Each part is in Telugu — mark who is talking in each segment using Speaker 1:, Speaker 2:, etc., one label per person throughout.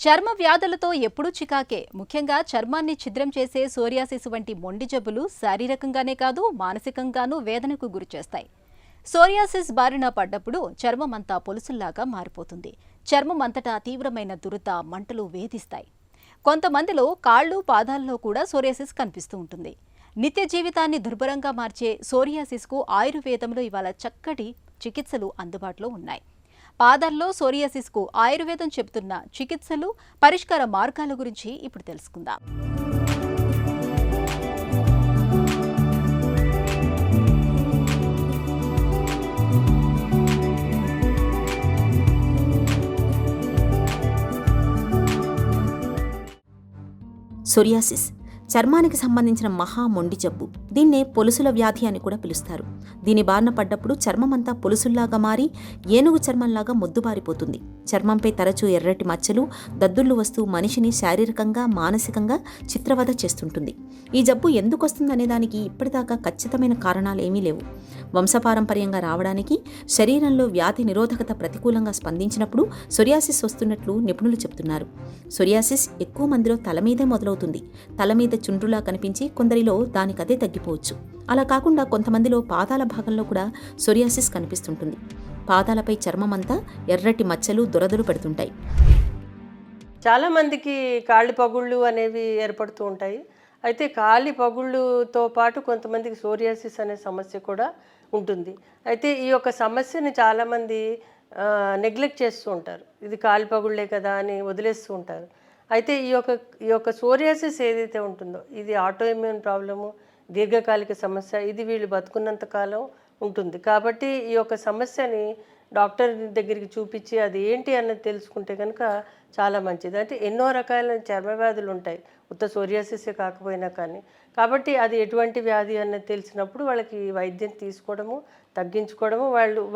Speaker 1: చర్మ వ్యాధులతో ఎప్పుడూ చికాకే. ముఖ్యంగా చర్మాన్ని ఛిద్రం చేసే సోరియాసిస్ వంటి మొండి జబ్బులు శారీరకంగానే కాదు మానసికంగానూ వేదనకు గురిచేస్తాయి. సోరియాసిస్ బారిన పడ్డప్పుడు చర్మమంతా పొలుసుల్లాగా మారిపోతుంది. చర్మమంతటా తీవ్రమైన దురద, మంటలు వేధిస్తాయి. కొంతమందిలో కాళ్ళు, పాదాల్లో కూడా సోరియాసిస్ కనిపిస్తూ ఉంటుంది. నిత్య జీవితాన్ని దుర్భరంగా మార్చే సోరియాసిస్కు ఆయుర్వేదంలో ఇవాళ చక్కటి చికిత్సలు అందుబాటులో ఉన్నాయి. పాదాల్లో సోరియాసిస్కు ఆయుర్వేదం చెబుతున్న చికిత్సలు, పరిష్కార మార్గాల గురించి ఇప్పుడు తెలుసుకుందాం.
Speaker 2: సోరియాసిస్ చర్మానికి సంబంధించిన మహా మొండి జబ్బు. దీన్నే పొలుసుల వ్యాధి అని కూడా పిలుస్తారు. దీని బారిన పడ్డప్పుడు చర్మమంతా పొలుసుల్లాగా మారి ఏనుగు చర్మంలాగా మొద్దుబారిపోతుంది. చర్మంపై తరచూ ఎర్రటి మచ్చలు, దద్దుర్లు వస్తూ మనిషిని శారీరకంగా, మానసికంగా చిత్రవద చేస్తుంటుంది. ఈ జబ్బు ఎందుకు వస్తుందనే దానికి ఇప్పటిదాకా ఖచ్చితమైన కారణాలు ఏమీ లేవు. వంశపారంపర్యంగా రావడానికి, శరీరంలో వ్యాధి నిరోధకత ప్రతికూలంగా స్పందించినప్పుడు సోరియాసిస్ వస్తున్నట్లు నిపుణులు చెబుతున్నారు. సోరియాసిస్ ఎక్కువ మందిలో తల మీదే మొదలవుతుంది. తల మీద చుండ్రులా కనిపించి కొందరిలో దానికదే తగ్గిపోవచ్చు. అలా కాకుండా కొంతమందిలో పాదాల భాగంలో కూడా సోరియాసిస్ కనిపిస్తుంటుంది. పాదాలపై చర్మమంతా ఎర్రటి మచ్చలు, దురదలు పెడుతుంటాయి.
Speaker 3: చాలామందికి కాళ్ళి పగుళ్ళు అనేవి ఏర్పడుతూ ఉంటాయి. అయితే కాళ్ళి పగుళ్ళుతో పాటు కొంతమందికి సోరియాసిస్ అనే సమస్య కూడా ఉంటుంది. అయితే ఈ యొక్క సమస్యని చాలామంది నెగ్లెక్ట్ చేస్తూ ఉంటారు. ఇది కాళ్ళి పగుళ్ళే కదా అని వదిలేస్తూ ఉంటారు. అయితే ఈ యొక్క సోరియాసిస్ ఏదైతే ఉంటుందో ఇది ఆటోఇమ్యూన్ ప్రాబ్లము, దీర్ఘకాలిక సమస్య. ఇది వీళ్ళు బతుకున్నంత కాలం ఉంటుంది. కాబట్టి ఈ యొక్క సమస్యని డాక్టర్ దగ్గరికి చూపించి అది ఏంటి అన్నది తెలుసుకుంటే కనుక చాలా మంచిది. అంటే ఎన్నో రకాల చర్మ వ్యాధులు ఉంటాయి, ఉత్త సోరియాసిసే కాకపోయినా కానీ. కాబట్టి అది ఎటువంటి వ్యాధి అన్నది తెలిసినప్పుడు వాళ్ళకి వైద్యం తీసుకోవడము, తగ్గించుకోవడము,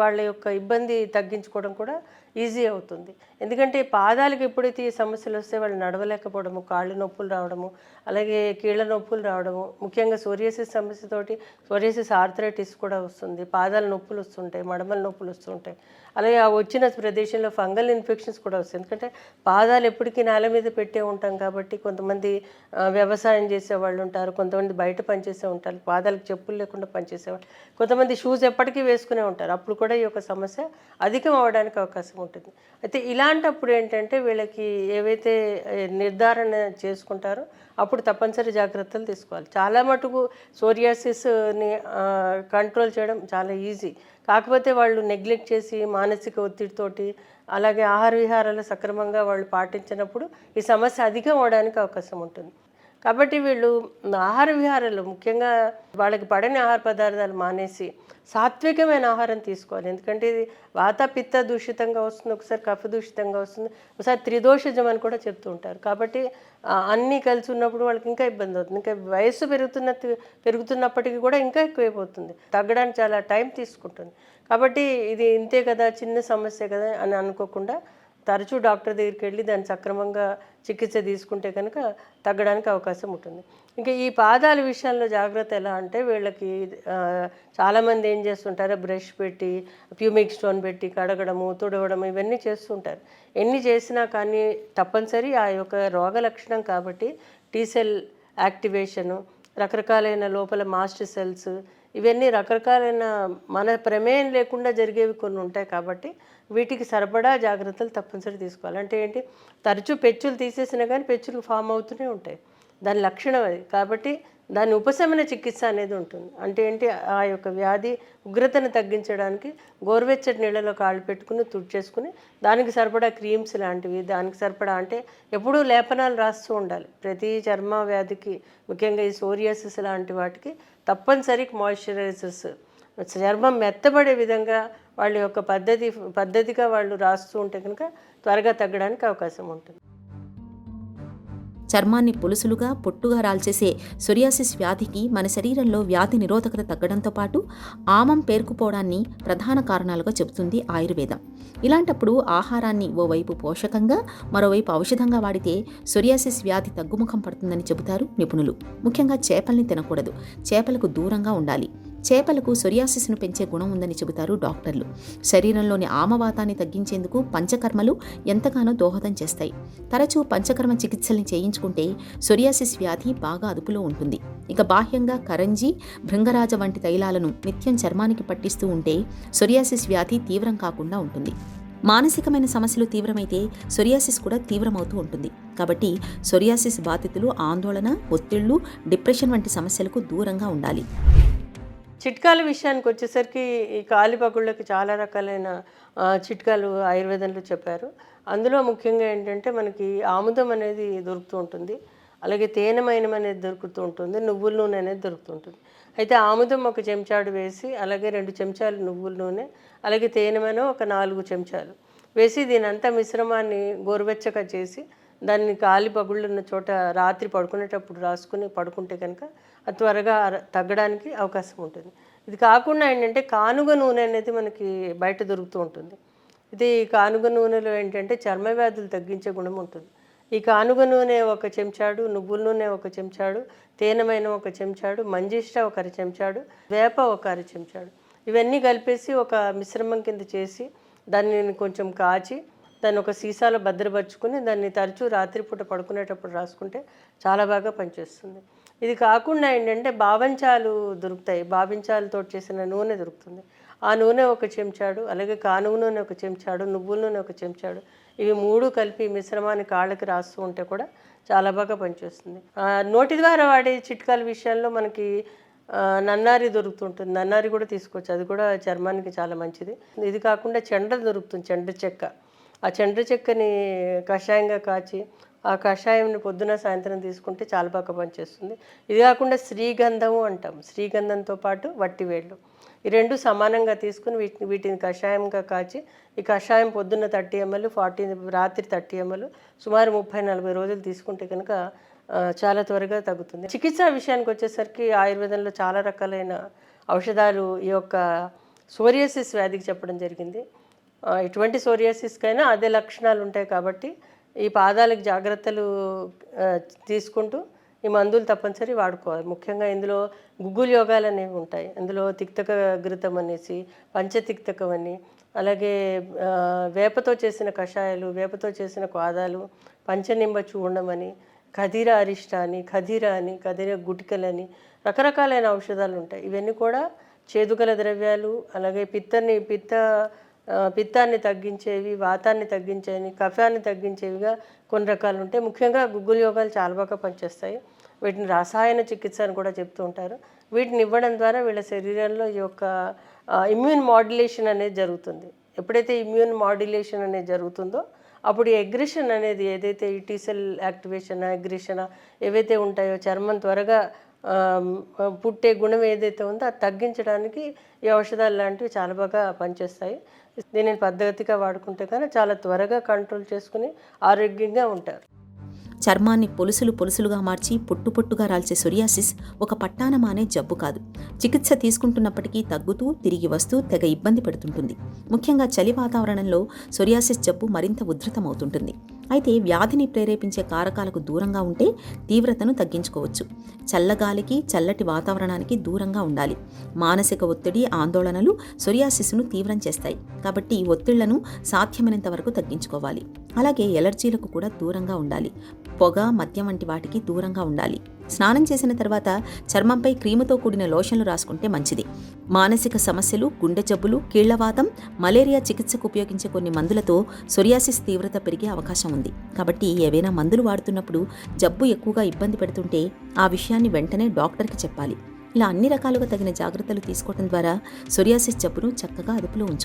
Speaker 3: వాళ్ళ యొక్క ఇబ్బంది తగ్గించుకోవడం కూడా ఈజీ అవుతుంది. ఎందుకంటే పాదాలకు ఎప్పుడైతే ఈ సమస్యలు వస్తే వాళ్ళు నడవలేకపోవడము, కాళ్ళు నొప్పులు రావడము, అలాగే కీళ్ళ నొప్పులు రావడము, ముఖ్యంగా సోరియాసిస్ సమస్యతోటి సోరియాసిస్ ఆర్థరైటిస్ కూడా వస్తుంది. పాదాల నొప్పులు వస్తుంటాయి, మడమల నొప్పులు వస్తుంటాయి. అలాగే ఆ వచ్చిన ప్రదేశంలో ఫంగల్ ఇన్ఫెక్షన్స్ కూడా వస్తాయి. ఎందుకంటే పాదాలు ఎప్పటికీ నేల మీద పెట్టే ఉంటాం కాబట్టి కొంతమంది వ్యవసాయం చేసేవాళ్ళు ఉంటారు, కొంతమంది బయట పనిచేసే ఉంటారు, పాదాలకు చెప్పులు లేకుండా పనిచేసేవాళ్ళు, కొంతమంది షూస్ ఎప్పటికీ వేసుకునే ఉంటారు. అప్పుడు కూడా ఈ యొక్క సమస్య అధికం అవ్వడానికి అవకాశం ఉంటుంది. అయితే ఇలాంటప్పుడు ఏంటంటే వీళ్ళకి ఏవైతే నిర్ధారణ చేసుకుంటారో అప్పుడు తప్పనిసరి జాగ్రత్తలు తీసుకోవాలి. చాలా మటుకు సోరియాసిస్ని కంట్రోల్ చేయడం చాలా ఈజీ. కాకపోతే వాళ్ళు నెగ్లెక్ట్ చేసి మానసిక ఒత్తిడితోటి, అలాగే ఆహార విహారాలు సక్రమంగా వాళ్ళు పాటించినప్పుడు ఈ సమస్య అధికం అవడానికి అవకాశం ఉంటుంది. కాబట్టి వీళ్ళు ఆహార విహారాలు ముఖ్యంగా వాళ్ళకి పడని ఆహార పదార్థాలు మానేసి సాత్వికమైన ఆహారం తీసుకోవాలి. ఎందుకంటే ఇది వాత పిత్త దూషితంగా వస్తుంది, ఒకసారి కఫ దూషితంగా వస్తుంది, ఒకసారి త్రిదోషజం అని కూడా చెప్తూ ఉంటారు. కాబట్టి అన్నీ కలిసి ఉన్నప్పుడు వాళ్ళకి ఇంకా ఇబ్బంది అవుతుంది. ఇంకా వయస్సు పెరుగుతున్నప్పటికీ కూడా ఇంకా ఎక్కువైపోతుంది, తగ్గడానికి చాలా టైం తీసుకుంటుంది. కాబట్టి ఇది ఇంతే కదా, చిన్న సమస్య కదా అని అనుకోకుండా తరచూ డాక్టర్ దగ్గరికి వెళ్ళి దాన్ని సక్రమంగా చికిత్స తీసుకుంటే కనుక తగ్గడానికి అవకాశం ఉంటుంది. ఇంకా ఈ పాదాల విషయంలో జాగ్రత్త ఎలా అంటే వీళ్ళకి చాలామంది ఏం చేస్తుంటారో బ్రష్ పెట్టి, ప్యూమిక్ స్టోన్ పెట్టి కడగడము, తుడవడము ఇవన్నీ చేస్తుంటారు. ఎన్ని చేసినా కానీ తప్పనిసరి ఆ యొక్క రోగ లక్షణం కాబట్టి టీసెల్ యాక్టివేషను, రకరకాలైన లోపల మాస్ట్ సెల్స్, ఇవన్నీ రకరకాలైన మన ప్రమేయం లేకుండా జరిగేవి కొన్ని ఉంటాయి. కాబట్టి వీటికి సరిపడా జాగ్రత్తలు తప్పనిసరి తీసుకోవాలి. అంటే ఏంటి, తరచూ పెచ్చులు తీసేసినా కానీ పెచ్చులు ఫామ్ అవుతూనే ఉంటాయి, దాని లక్షణం అది. కాబట్టి దాని ఉపశమన చికిత్స అనేది ఉంటుంది. అంటే ఏంటి, ఆ యొక్క వ్యాధి ఉగ్రతను తగ్గించడానికి గోరువెచ్చటి నీళ్ళలో కాళ్ళు పెట్టుకుని తుడిచేసుకుని దానికి సరిపడా క్రీమ్స్ లాంటివి, దానికి సరిపడా అంటే ఎప్పుడూ లేపనాలు రాస్తూ ఉండాలి. ప్రతి చర్మ వ్యాధికి, ముఖ్యంగా ఈ సోరియాసిస్ లాంటి వాటికి తప్పనిసరి మాయిశ్చరైజర్స్ చర్మం మెత్తబడే విధంగా వాళ్ళ యొక్క పద్ధతిగా వాళ్ళు రాస్తూ ఉంటే కనుక త్వరగా తగ్గడానికి అవకాశం ఉంటుంది.
Speaker 2: చర్మాన్ని పొలుసులుగా, పొట్టుగా రాల్చేసే సోరియాసిస్ వ్యాధికి మన శరీరంలో వ్యాధి నిరోధకత తగ్గడంతో పాటు ఆమం పేరుకుపోవడాన్ని ప్రధాన కారణాలుగా చెబుతుంది ఆయుర్వేదం. ఇలాంటప్పుడు ఆహారాన్ని ఓవైపు పోషకంగా, మరోవైపు ఔషధంగా వాడితే సోరియాసిస్ వ్యాధి తగ్గుముఖం పడుతుందని చెబుతారు నిపుణులు. ముఖ్యంగా చేపల్ని తినకూడదు, చేపలకు దూరంగా ఉండాలి. చేపలకు సొరియాసిస్ను పెంచే గుణం ఉందని చెబుతారు డాక్టర్లు. శరీరంలోని ఆమవాతాన్ని తగ్గించేందుకు పంచకర్మలు ఎంతగానో దోహదం చేస్తాయి. తరచూ పంచకర్మ చికిత్సల్ని చేయించుకుంటే సొరియాసిస్ వ్యాధి బాగా అదుపులో ఉంటుంది. ఇక బాహ్యంగా కరంజీ, భృంగరాజ వంటి తైలాలను నిత్యం చర్మానికి పట్టిస్తూ ఉంటే సొరియాసిస్ వ్యాధి తీవ్రం కాకుండా ఉంటుంది. మానసికమైన సమస్యలు తీవ్రమైతే సొరియాసిస్ కూడా తీవ్రమవుతూ ఉంటుంది. కాబట్టి సొరియాసిస్ బాధితులు ఆందోళన, ఒత్తిళ్లు, డిప్రెషన్ వంటి సమస్యలకు దూరంగా ఉండాలి.
Speaker 3: చిట్కాల విషయానికి వచ్చేసరికి ఈ కాలి పగుళ్ళకి చాలా రకాలైన చిట్కాలు ఆయుర్వేదంలో చెప్పారు. అందులో ముఖ్యంగా ఏంటంటే మనకి ఆముదం అనేది దొరుకుతూ ఉంటుంది, అలాగే తేనెమైనం అనేది దొరుకుతూ ఉంటుంది, నువ్వుల నూనె అనేది దొరుకుతుంటుంది. అయితే ఆముదం ఒక చెంచాడు వేసి, అలాగే 2 చెంచాలు నువ్వుల నూనె, అలాగే తేనెమైనం ఒక 4 చెంచాలు వేసి దీనంతా మిశ్రమాన్ని గోరువెచ్చగా చేసి దాన్ని కాలి పగుళ్ళు ఉన్న చోట రాత్రి పడుకునేటప్పుడు రాసుకుని పడుకుంటే కనుక అది త్వరగా తగ్గడానికి అవకాశం ఉంటుంది. ఇది కాకుండా ఏంటంటే కానుగ నూనె అనేది మనకి బయట దొరుకుతూ ఉంటుంది. ఇది కానుగ నూనెలో ఏంటంటే చర్మ వ్యాధులు తగ్గించే గుణం ఉంటుంది. ఈ కానుగ నూనె 1 చెంచాడు, నువ్వుల నూనె 1 చెంచాడు, తేనెమైనం 1 చెంచాడు, మంజిష్ట 1 అర చెంచాడు, వేప 1 అర చెంచాడు ఇవన్నీ కలిపేసి ఒక మిశ్రమం కింద చేసి దాన్ని కొంచెం కాచి దాన్ని ఒక సీసాలో భద్రపరుచుకుని దాన్ని తరచూ రాత్రిపూట పడుకునేటప్పుడు రాసుకుంటే చాలా బాగా పనిచేస్తుంది. ఇది కాకుండా ఏంటంటే బావంచాలు దొరుకుతాయి, బావించాలతో చేసిన నూనె దొరుకుతుంది. ఆ నూనె 1 చెంచాడు, అలాగే కానుగ నూనె 1 చెంచాడు, నువ్వుల నూనె 1 చెంచాడు ఇవి 3 కలిపి మిశ్రమాన్ని కాళ్ళకి రాస్తూ ఉంటే కూడా చాలా బాగా పనిచేస్తుంది. నోటి ద్వారా వాడే చిట్కాల విషయంలో మనకి నన్నారి దొరుకుతుంటుంది, నన్నారి కూడా తీసుకోవచ్చు, అది కూడా చర్మానికి చాలా మంచిది. ఇది కాకుండా చెండ్ర దొరుకుతుంది, చెండ్ర చెక్క. ఆ చెండ్ర చెక్కని కషాయంగా కాచి ఆ కషాయంని పొద్దున సాయంత్రం తీసుకుంటే చాలా బాగా పనిచేస్తుంది. ఇది కాకుండా శ్రీగంధము అంటాం, శ్రీగంధంతో పాటు వట్టివేళ్ళు ఈ 2 సమానంగా తీసుకుని వీటిని కషాయంగా కాచి ఈ కషాయం పొద్దున్న 30 ml, రాత్రి 30 ml సుమారు 30-40 రోజులు తీసుకుంటే కనుక చాలా త్వరగా తగ్గుతుంది. చికిత్సా విషయానికి వచ్చేసరికి ఆయుర్వేదంలో చాలా రకాలైన ఔషధాలు ఈ యొక్క సోరియాసిస్ వ్యాధికి చెప్పడం జరిగింది. ఎటువంటి సోరియాసిస్కైనా అదే లక్షణాలు ఉంటాయి కాబట్టి ఈ పాదాలకు జాగ్రత్తలు తీసుకుంటూ ఈ మందులు తప్పనిసరి వాడుకోవాలి. ముఖ్యంగా ఇందులో గుగ్గులు యోగాలు అనేవి ఉంటాయి. అందులో తిక్తక ఘృతం అనేసి, పంచతిక్తకం అని, అలాగే వేపతో చేసిన కషాయాలు, వేపతో చేసిన పాదాలు, పంచనింబ చూర్ణం అని, ఖదీర అరిష్ట అని, ఖదీర గుటికలని రకరకాలైన ఔషధాలు ఉంటాయి. ఇవన్నీ కూడా చేదుగల ద్రవ్యాలు, అలాగే పిత్తాన్ని తగ్గించేవి, వాతాన్ని తగ్గించేవి, కఫాన్ని తగ్గించేవిగా కొన్ని రకాలు ఉంటాయి. ముఖ్యంగా గుగ్గులు యోగాలు చాలా బాగా పనిచేస్తాయి. వీటిని రసాయన చికిత్స అని కూడా చెప్తూ ఉంటారు. వీటిని ఇవ్వడం ద్వారా వీళ్ళ శరీరంలో ఈ యొక్క ఇమ్యూన్ మాడ్యులేషన్ అనేది జరుగుతుంది. ఎప్పుడైతే ఇమ్యూన్ మాడ్యులేషన్ అనేది జరుగుతుందో అప్పుడు ఈ అగ్రెషన్ అనేది ఏదైతే ఈ టీసెల్ యాక్టివేషన్, అగ్రెషన్ ఏవైతే ఉంటాయో చర్మం త్వరగా పుట్టే గుణం ఏదైతే ఉందో అది తగ్గించడానికి ఈ ఔషధాలు లాంటివి చాలా బాగా పనిచేస్తాయి. దీనిని పద్ధతిగా వాడుకుంటే కానీ చాలా త్వరగా కంట్రోల్ చేసుకుని ఆరోగ్యంగా ఉంటారు.
Speaker 2: చర్మాన్ని పొలుసులుగా మార్చి పొట్టుగా రాల్చే సొరియాసిస్ ఒక పట్టానమానే జబ్బు కాదు. చికిత్స తీసుకుంటున్నప్పటికీ తగ్గుతూ తిరిగి వస్తూ తెగ ఇబ్బంది పెడుతుంటుంది. ముఖ్యంగా చలి వాతావరణంలో సొరియాసిస్ జబ్బు మరింత ఉధృతమవుతుంటుంది. అయితే వ్యాధిని ప్రేరేపించే కారకాలకు దూరంగా ఉంటే తీవ్రతను తగ్గించుకోవచ్చు. చల్లగాలికి, చల్లటి వాతావరణానికి దూరంగా ఉండాలి. మానసిక ఒత్తిడి, ఆందోళనలు సొరియాసిస్ను తీవ్రం చేస్తాయి. కాబట్టి ఈ ఒత్తిళ్లను సాధ్యమైనంత వరకు తగ్గించుకోవాలి. అలాగే ఎలర్జీలకు కూడా దూరంగా ఉండాలి. పొగ, మద్యం వంటి వాటికి దూరంగా ఉండాలి. స్నానం చేసిన తర్వాత చర్మంపై క్రీముతో కూడిన లోషన్లు రాసుకుంటే మంచిది. మానసిక సమస్యలు, గుండె జబ్బులు, కీళ్లవాతం, మలేరియా చికిత్సకు ఉపయోగించే కొన్ని మందులతో సొరియాసిస్ తీవ్రత పెరిగే అవకాశం ఉంది. కాబట్టి ఏవైనా మందులు వాడుతున్నప్పుడు జబ్బు ఎక్కువగా ఇబ్బంది పెడుతుంటే ఆ విషయాన్ని వెంటనే డాక్టర్కి చెప్పాలి. ఇలా అన్ని రకాలుగా తగిన జాగ్రత్తలు తీసుకోవడం ద్వారా సొరియాసిస్ జబ్బును చక్కగా అదుపులో ఉంచుకోవాలి.